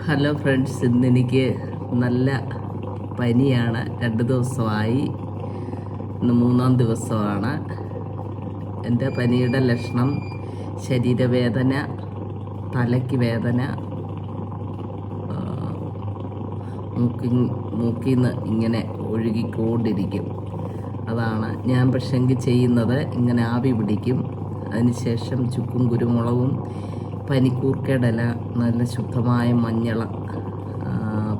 Hello friends, ഇന്നെനിക്ക് നല്ല പനിയാണ്. 2 ദിവസമായി. ഇന്ന് 3-ാം ദിവസമാണ്. എൻ്റെ പനിയുടെ ലക്ഷണം ശരീരവേദന, തലയ്ക്ക് വേദന, മൂക്കിന്ന് ഇങ്ങനെ ഒഴുകിക്കൊണ്ടിരിക്കും. അതാണ് ഞാൻ പക്ഷെങ്കിൽ ചെയ്യുന്നത്. ഇങ്ങനെ ആവി പിടിക്കും. അതിനുശേഷം ചുക്കും കുരുമുളകും, പനിക്കൂർക്കയില, നല്ല ശുദ്ധമായ മഞ്ഞൾ,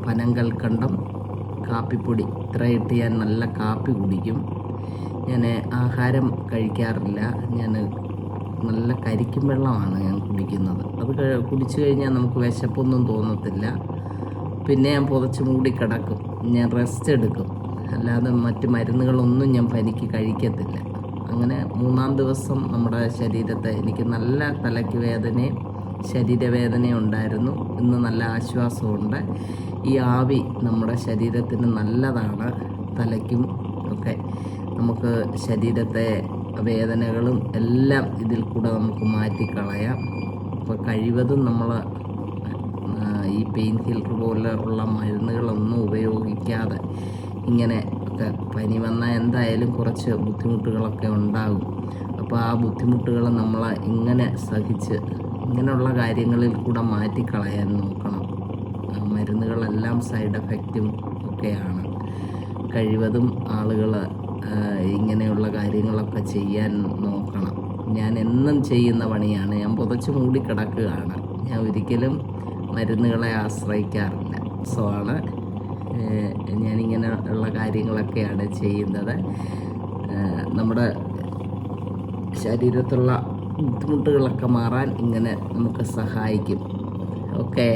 പനങ്കൽക്കണ്ടം, കാപ്പിപ്പൊടി ഇത്രയിട്ട് ഞാൻ നല്ല കാപ്പി കുടിക്കും. ഞാൻ ആഹാരം കഴിക്കാറില്ല. ഞാൻ നല്ല കരിക്കും വെള്ളമാണ് ഞാൻ കുടിക്കുന്നത്. അത് കുടിച്ചു കഴിഞ്ഞാൽ നമുക്ക് വിശപ്പൊന്നും തോന്നത്തില്ല. പിന്നെ ഞാൻ പുതച്ച് മൂടി കിടക്കും. ഞാൻ റെസ്റ്റ് എടുക്കും. അല്ലാതെ മറ്റ് മരുന്നുകളൊന്നും ഞാൻ പനിക്ക് കഴിക്കത്തില്ല. അങ്ങനെ 3-ാം ദിവസം നമ്മുടെ ശരീരത്തെ എനിക്ക് നല്ല തലയ്ക്ക് വേദനയും ശരീരവേദനയും ഉണ്ടായിരുന്നു. ഇന്ന് നല്ല ആശ്വാസമുണ്ട്. ഈ ആവി നമ്മുടെ ശരീരത്തിന് നല്ലതാണ്. തലയ്ക്കും ഒക്കെ നമുക്ക് ശരീരത്തെ വേദനകളും എല്ലാം ഇതിൽ കൂടെ നമുക്ക് മാറ്റിക്കളയാം. അപ്പോൾ കഴിവതും നമ്മൾ ഈ പെയിൻ കില്ലർ പോലെ ഉള്ള മരുന്നുകളൊന്നും ഉപയോഗിക്കാതെ ഇങ്ങനെ ഒക്കെ പനി വന്നാൽ എന്തായാലും കുറച്ച് ബുദ്ധിമുട്ടുകളൊക്കെ ഉണ്ടാകും. അപ്പോൾ ആ ബുദ്ധിമുട്ടുകൾ നമ്മൾ ഇങ്ങനെ സഹിച്ച് ഇങ്ങനെയുള്ള കാര്യങ്ങളിൽ കൂടെ മാറ്റിക്കളയാൻ നോക്കണം. മരുന്നുകളെല്ലാം സൈഡ് എഫക്റ്റും ഒക്കെയാണ്. കഴിവതും ആളുകൾ ഇങ്ങനെയുള്ള കാര്യങ്ങളൊക്കെ ചെയ്യാൻ നോക്കണം. ഞാൻ എന്നും ചെയ്യുന്ന പണിയാണ്. ഞാൻ പുതച്ച് മൂടി കിടക്കുകയാണ്. ഞാൻ ഒരിക്കലും മരുന്നുകളെ ആശ്രയിക്കാറില്ല. സോ ആണ് ഞാനിങ്ങനെ ഉള്ള കാര്യങ്ങളൊക്കെയാണ് ചെയ്യുന്നത്. നമ്മുടെ ശരീരത്തുള്ള ബുദ്ധിമുട്ടുകളൊക്കെ മാറാൻ ഇങ്ങനെ നമുക്ക് സഹായിക്കും. ഓക്കെ.